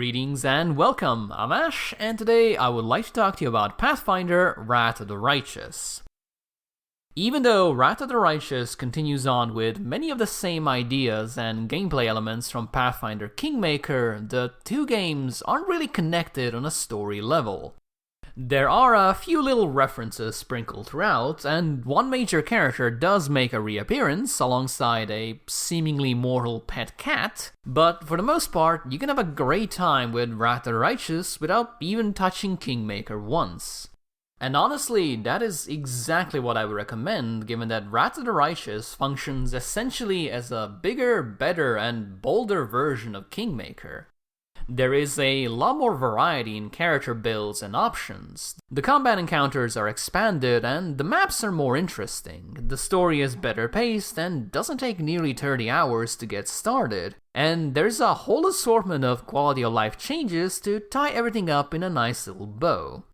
Greetings and welcome, I'm Ash, and today I would like to talk to you about Pathfinder Wrath of the Righteous. Even though Wrath of the Righteous continues on with many of the same ideas and gameplay elements from Pathfinder Kingmaker, the two games aren't really connected on a story level. There are a few little references sprinkled throughout, and one major character does make a reappearance alongside a seemingly mortal pet cat, but for the most part, you can have a great time with Wrath of the Righteous without even touching Kingmaker once. And honestly, that is exactly what I would recommend, given that Wrath of the Righteous functions essentially as a bigger, better, and bolder version of Kingmaker. There is a lot more variety in character builds and options. The combat encounters are expanded and the maps are more interesting. The story is better paced and doesn't take nearly 30 hours to get started. And there's a whole assortment of quality of life changes to tie everything up in a nice little bow.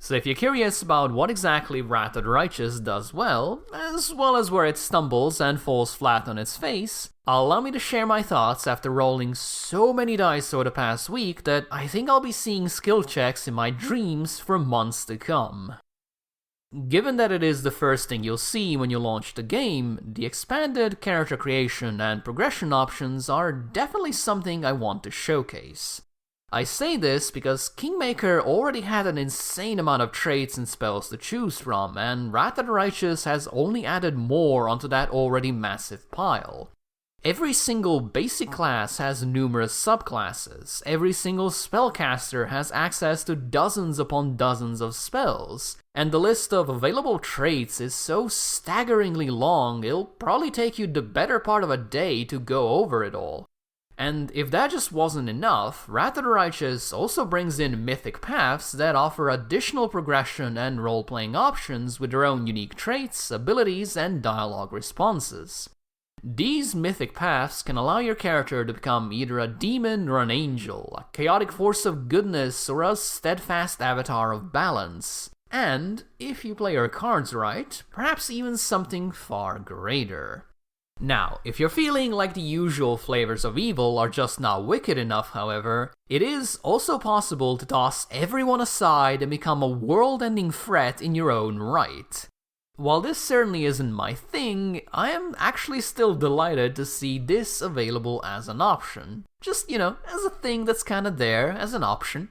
So if you're curious about what exactly Wrath of the Righteous does well as where it stumbles and falls flat on its face, allow me to share my thoughts after rolling so many dice over the past week that I think I'll be seeing skill checks in my dreams for months to come. Given that it is the first thing you'll see when you launch the game, the expanded character creation and progression options are definitely something I want to showcase. I say this because Kingmaker already had an insane amount of traits and spells to choose from, and Wrath of the Righteous has only added more onto that already massive pile. Every single basic class has numerous subclasses, every single spellcaster has access to dozens upon dozens of spells, and the list of available traits is so staggeringly long it'll probably take you the better part of a day to go over it all. And if that just wasn't enough, Wrath of the Righteous also brings in mythic paths that offer additional progression and role-playing options with their own unique traits, abilities, and dialogue responses. These mythic paths can allow your character to become either a demon or an angel, a chaotic force of goodness or a steadfast avatar of balance, and, if you play your cards right, perhaps even something far greater. Now, if you're feeling like the usual flavors of evil are just not wicked enough, however, it is also possible to toss everyone aside and become a world-ending threat in your own right. While this certainly isn't my thing, I am actually still delighted to see this available as an option. Just, as a thing that's kinda there as an option.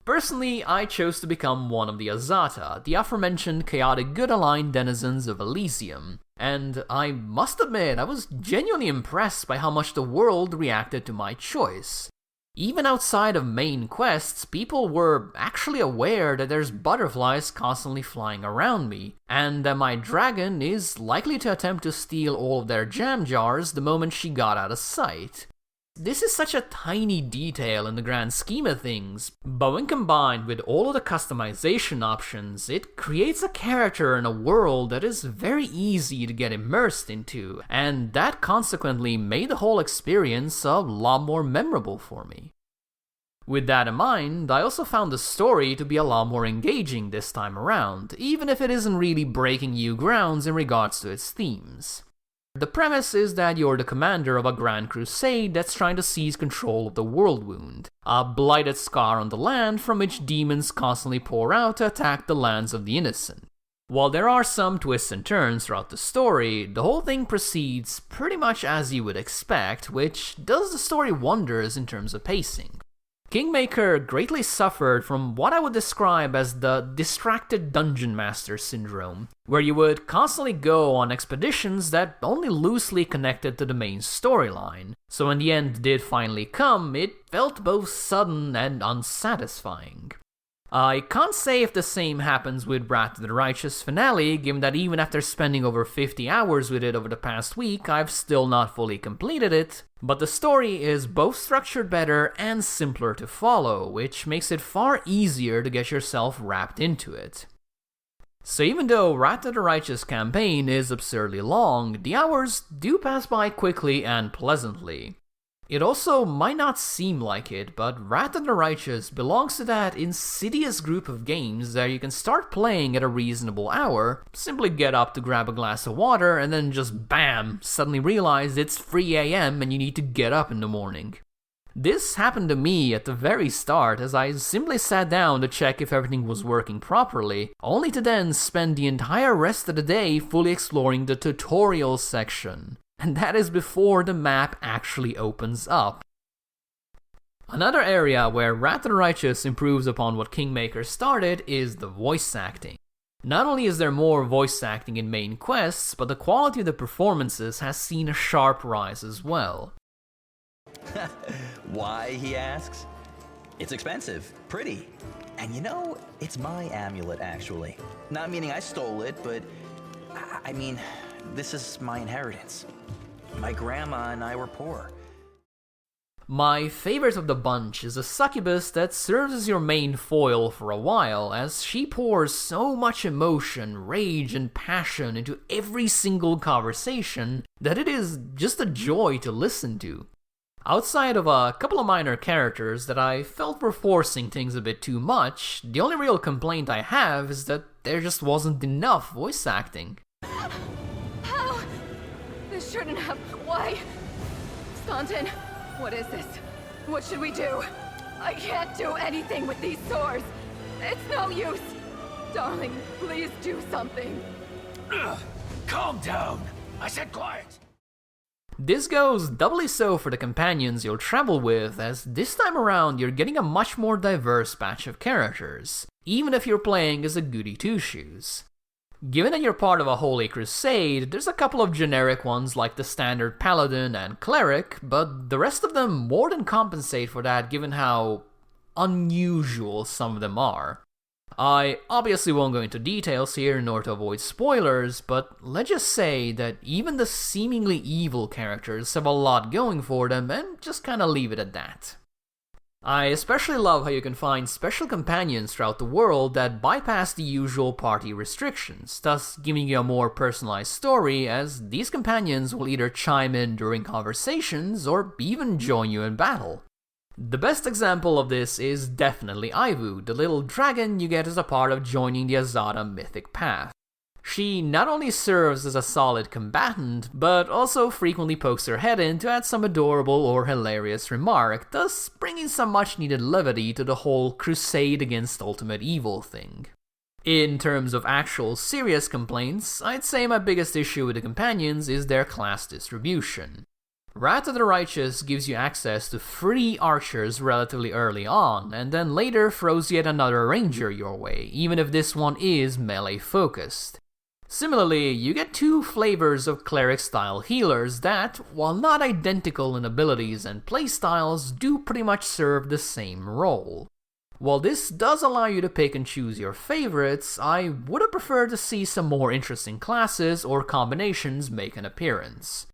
Personally, I chose to become one of the Azata, the aforementioned chaotic good-aligned denizens of Elysium, and I must admit I was genuinely impressed by how much the world reacted to my choice. Even outside of main quests, people were actually aware that there's butterflies constantly flying around me, and that my dragon is likely to attempt to steal all of their jam jars the moment she got out of sight. This is such a tiny detail in the grand scheme of things, but when combined with all of the customization options, it creates a character and a world that is very easy to get immersed into, and that consequently made the whole experience a lot more memorable for me. With that in mind, I also found the story to be a lot more engaging this time around, even if it isn't really breaking new grounds in regards to its themes. The premise is that you're the commander of a grand crusade that's trying to seize control of the World Wound, a blighted scar on the land from which demons constantly pour out to attack the lands of the innocent. While there are some twists and turns throughout the story, the whole thing proceeds pretty much as you would expect, which does the story wonders in terms of pacing. Kingmaker greatly suffered from what I would describe as the distracted dungeon master syndrome, where you would constantly go on expeditions that only loosely connected to the main storyline, so when the end did finally come, it felt both sudden and unsatisfying. I can't say if the same happens with Wrath of the Righteous finale, given that even after spending over 50 hours with it over the past week, I've still not fully completed it, but the story is both structured better and simpler to follow, which makes it far easier to get yourself wrapped into it. So even though Wrath of the Righteous campaign is absurdly long, the hours do pass by quickly and pleasantly. It also might not seem like it, but Wrath of the Righteous belongs to that insidious group of games that you can start playing at a reasonable hour, simply get up to grab a glass of water, and then just BAM! Suddenly realize it's 3 AM and you need to get up in the morning. This happened to me at the very start, as I simply sat down to check if everything was working properly, only to then spend the entire rest of the day fully exploring the tutorial section. And that is before the map actually opens up. Another area where Wrath of the Righteous improves upon what Kingmaker started is the voice acting. Not only is there more voice acting in main quests, but the quality of the performances has seen a sharp rise as well. Why, he asks? It's expensive, pretty. And you know, it's my amulet actually. Not meaning I stole it, but I mean, this is my inheritance. My grandma and I were poor. My favorite of the bunch is a succubus that serves as your main foil for a while, as she pours so much emotion, rage, and passion into every single conversation that it is just a joy to listen to. Outside of a couple of minor characters that I felt were forcing things a bit too much, the only real complaint I have is that there just wasn't enough voice acting. How? This shouldn't have... Why? Staunton, what is this? What should we do? I can't do anything with these sores. It's no use. Darling, please do something. Calm down. I said quiet. This goes doubly so for the companions you'll travel with, as this time around you're getting a much more diverse batch of characters, even if you're playing as a goody two-shoes. Given that you're part of a holy crusade, there's a couple of generic ones like the standard paladin and cleric, but the rest of them more than compensate for that given how unusual some of them are. I obviously won't go into details here nor to avoid spoilers, but let's just say that even the seemingly evil characters have a lot going for them, and just kinda leave it at that. I especially love how you can find special companions throughout the world that bypass the usual party restrictions, thus giving you a more personalized story, as these companions will either chime in during conversations or even join you in battle. The best example of this is definitely Aivu, the little dragon you get as a part of joining the Azada mythic path. She not only serves as a solid combatant, but also frequently pokes her head in to add some adorable or hilarious remark, thus bringing some much needed levity to the whole crusade against ultimate evil thing. In terms of actual serious complaints, I'd say my biggest issue with the companions is their class distribution. Wrath of the Righteous gives you access to 3 archers relatively early on, and then later throws yet another ranger your way, even if this one is melee focused. Similarly, you get 2 flavors of cleric-style healers that, while not identical in abilities and playstyles, do pretty much serve the same role. While this does allow you to pick and choose your favorites, I would have preferred to see some more interesting classes or combinations make an appearance.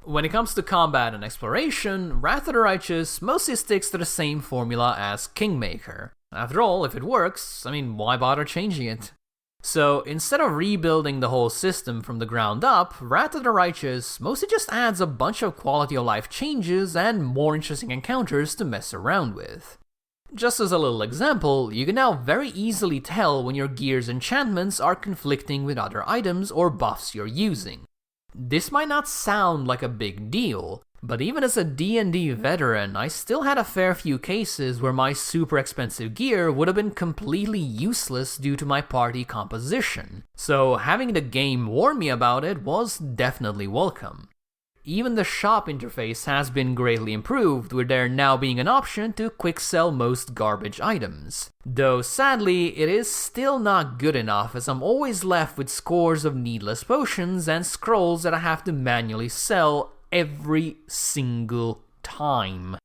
When it comes to combat and exploration, Wrath of the Righteous mostly sticks to the same formula as Kingmaker. After all, if it works, why bother changing it? So, instead of rebuilding the whole system from the ground up, Wrath of the Righteous mostly just adds a bunch of quality of life changes and more interesting encounters to mess around with. Just as a little example, you can now very easily tell when your gear's enchantments are conflicting with other items or buffs you're using. This might not sound like a big deal, but even as a D&D veteran, I still had a fair few cases where my super expensive gear would have been completely useless due to my party composition, so having the game warn me about it was definitely welcome. Even the shop interface has been greatly improved, with there now being an option to quick sell most garbage items. Though sadly, it is still not good enough, as I'm always left with scores of needless potions and scrolls that I have to manually sell every single time.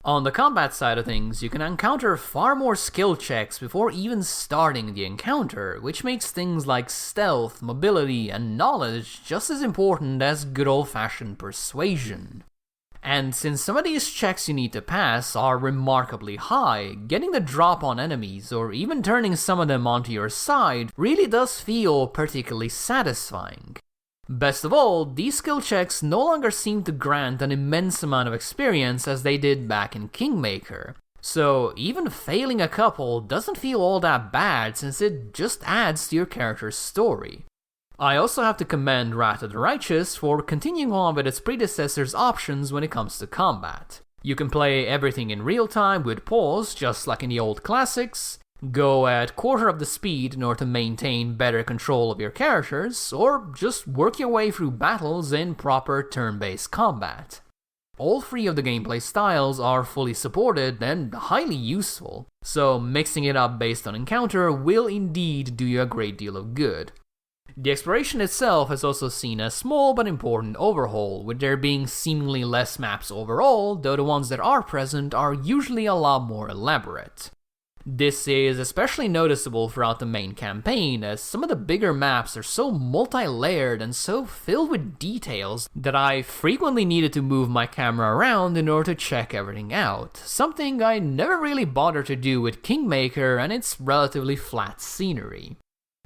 On the combat side of things, you can encounter far more skill checks before even starting the encounter, which makes things like stealth, mobility, and knowledge just as important as good old-fashioned persuasion. And since some of these checks you need to pass are remarkably high, getting the drop on enemies or even turning some of them onto your side really does feel particularly satisfying. Best of all, these skill checks no longer seem to grant an immense amount of experience as they did back in Kingmaker, so even failing a couple doesn't feel all that bad since it just adds to your character's story. I also have to commend Wrath of the Righteous for continuing on with its predecessor's options when it comes to combat. You can play everything in real time with pause, just like in the old classics, go at quarter of the speed in order to maintain better control of your characters, or just work your way through battles in proper turn-based combat. All three of the gameplay styles are fully supported and highly useful, so mixing it up based on encounter will indeed do you a great deal of good. The exploration itself has also seen a small but important overhaul, with there being seemingly less maps overall, though the ones that are present are usually a lot more elaborate. This is especially noticeable throughout the main campaign, as some of the bigger maps are so multi-layered and so filled with details that I frequently needed to move my camera around in order to check everything out, something I never really bothered to do with Kingmaker and its relatively flat scenery.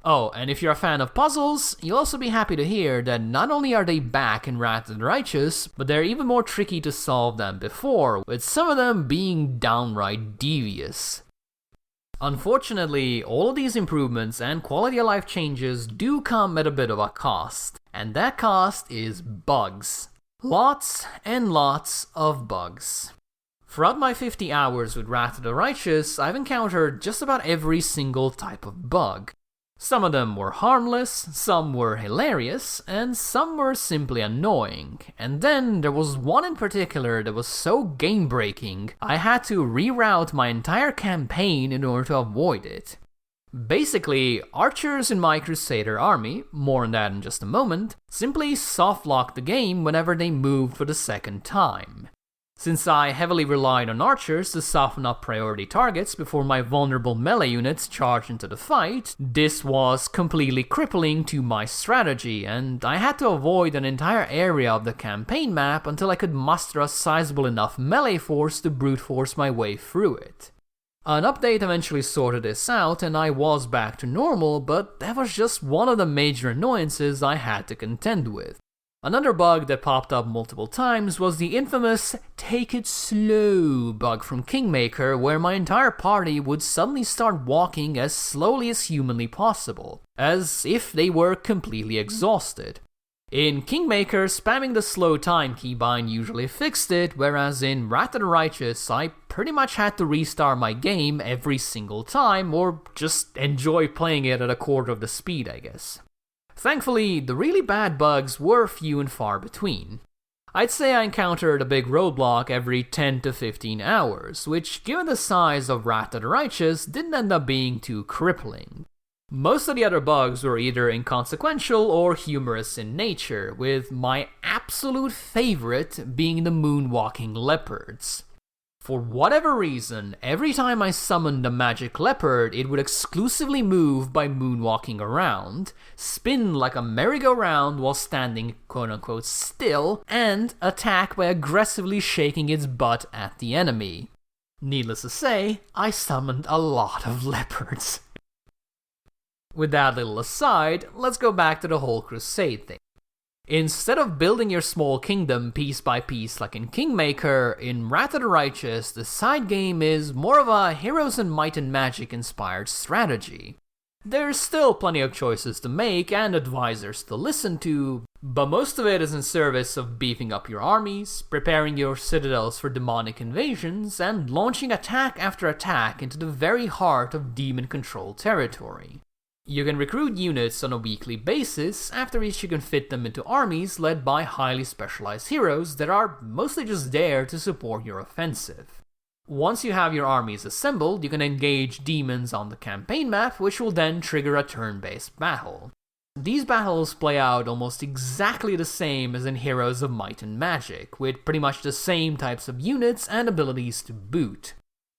Oh, and if you're a fan of puzzles, you'll also be happy to hear that not only are they back in Wrath of the Righteous, but they're even more tricky to solve than before, with some of them being downright devious. Unfortunately, all of these improvements and quality of life changes do come at a bit of a cost, and that cost is bugs. Lots and lots of bugs. Throughout my 50 hours with Wrath of the Righteous, I've encountered just about every single type of bug. Some of them were harmless, some were hilarious, and some were simply annoying. And then there was one in particular that was so game-breaking, I had to reroute my entire campaign in order to avoid it. Basically, archers in my Crusader army, more on that in just a moment, simply soft-locked the game whenever they moved for the second time. Since I heavily relied on archers to soften up priority targets before my vulnerable melee units charged into the fight, this was completely crippling to my strategy, and I had to avoid an entire area of the campaign map until I could muster a sizable enough melee force to brute force my way through it. An update eventually sorted this out and I was back to normal, but that was just one of the major annoyances I had to contend with. Another bug that popped up multiple times was the infamous "take it slow" bug from Kingmaker, where my entire party would suddenly start walking as slowly as humanly possible, as if they were completely exhausted. In Kingmaker, spamming the slow time keybind usually fixed it, whereas in Wrath of the Righteous, I pretty much had to restart my game every single time, or just enjoy playing it at a quarter of the speed, I guess. Thankfully, the really bad bugs were few and far between. I'd say I encountered a big roadblock every 10 to 15 hours, which, given the size of Wrath of the Righteous, didn't end up being too crippling. Most of the other bugs were either inconsequential or humorous in nature, with my absolute favorite being the moonwalking leopards. For whatever reason, every time I summoned a magic leopard, it would exclusively move by moonwalking around, spin like a merry-go-round while standing quote-unquote still, and attack by aggressively shaking its butt at the enemy. Needless to say, I summoned a lot of leopards. With that little aside, let's go back to the whole crusade thing. Instead of building your small kingdom piece by piece like in Kingmaker, in Wrath of the Righteous, the side game is more of a Heroes and Might and Magic inspired strategy. There's still plenty of choices to make and advisors to listen to, but most of it is in service of beefing up your armies, preparing your citadels for demonic invasions, and launching attack after attack into the very heart of demon-controlled territory. You can recruit units on a weekly basis, after which you can fit them into armies led by highly specialized heroes that are mostly just there to support your offensive. Once you have your armies assembled, you can engage demons on the campaign map, which will then trigger a turn-based battle. These battles play out almost exactly the same as in Heroes of Might and Magic, with pretty much the same types of units and abilities to boot.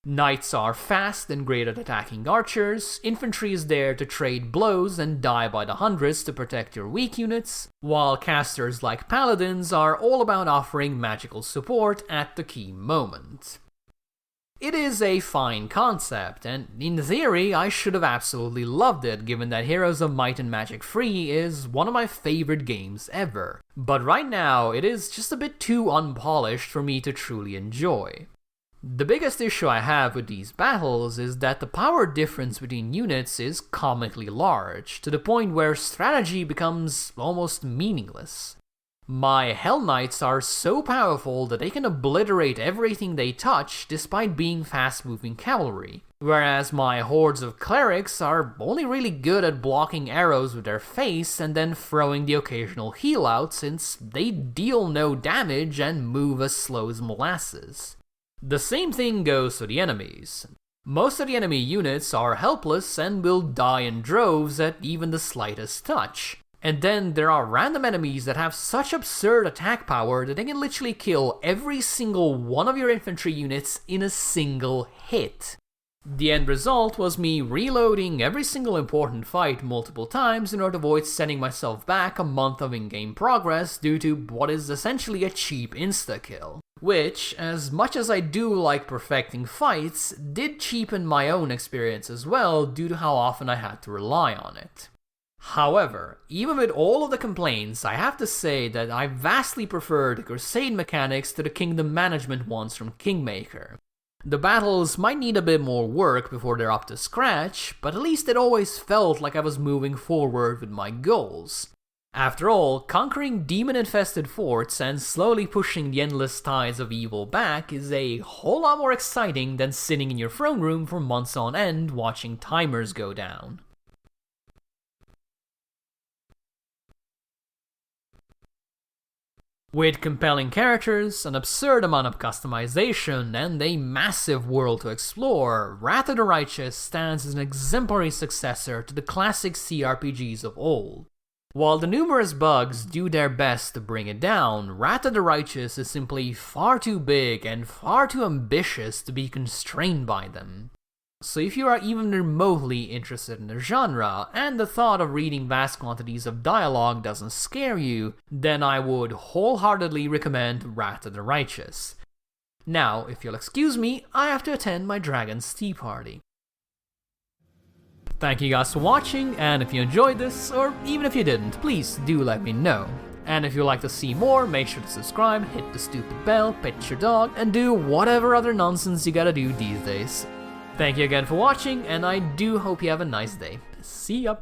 Knights are fast and great at attacking archers, infantry is there to trade blows and die by the hundreds to protect your weak units, while casters like paladins are all about offering magical support at the key moment. It is a fine concept, and in theory I should have absolutely loved it given that Heroes of Might and Magic 3 is one of my favorite games ever, but right now it is just a bit too unpolished for me to truly enjoy. The biggest issue I have with these battles is that the power difference between units is comically large, to the point where strategy becomes almost meaningless. My Hell Knights are so powerful that they can obliterate everything they touch despite being fast-moving cavalry, whereas my hordes of clerics are only really good at blocking arrows with their face and then throwing the occasional heal out since they deal no damage and move as slow as molasses. The same thing goes to the enemies. Most of the enemy units are helpless and will die in droves at even the slightest touch. And then there are random enemies that have such absurd attack power that they can literally kill every single one of your infantry units in a single hit. The end result was me reloading every single important fight multiple times in order to avoid sending myself back a month of in-game progress due to what is essentially a cheap insta-kill. Which, as much as I do like perfecting fights, did cheapen my own experience as well due to how often I had to rely on it. However, even with all of the complaints, I have to say that I vastly prefer the Crusade mechanics to the Kingdom Management ones from Kingmaker. The battles might need a bit more work before they're up to scratch, but at least it always felt like I was moving forward with my goals. After all, conquering demon-infested forts and slowly pushing the endless tides of evil back is a whole lot more exciting than sitting in your throne room for months on end watching timers go down. With compelling characters, an absurd amount of customization, and a massive world to explore, Wrath of the Righteous stands as an exemplary successor to the classic CRPGs of old. While the numerous bugs do their best to bring it down, Wrath of the Righteous is simply far too big and far too ambitious to be constrained by them. So if you are even remotely interested in the genre, and the thought of reading vast quantities of dialogue doesn't scare you, then I would wholeheartedly recommend Wrath of the Righteous. Now, if you'll excuse me, I have to attend my dragon's tea party. Thank you guys for watching, and if you enjoyed this, or even if you didn't, please do let me know. And if you'd like to see more, make sure to subscribe, hit the stupid bell, pet your dog, and do whatever other nonsense you gotta do these days. Thank you again for watching, and I do hope you have a nice day. See ya!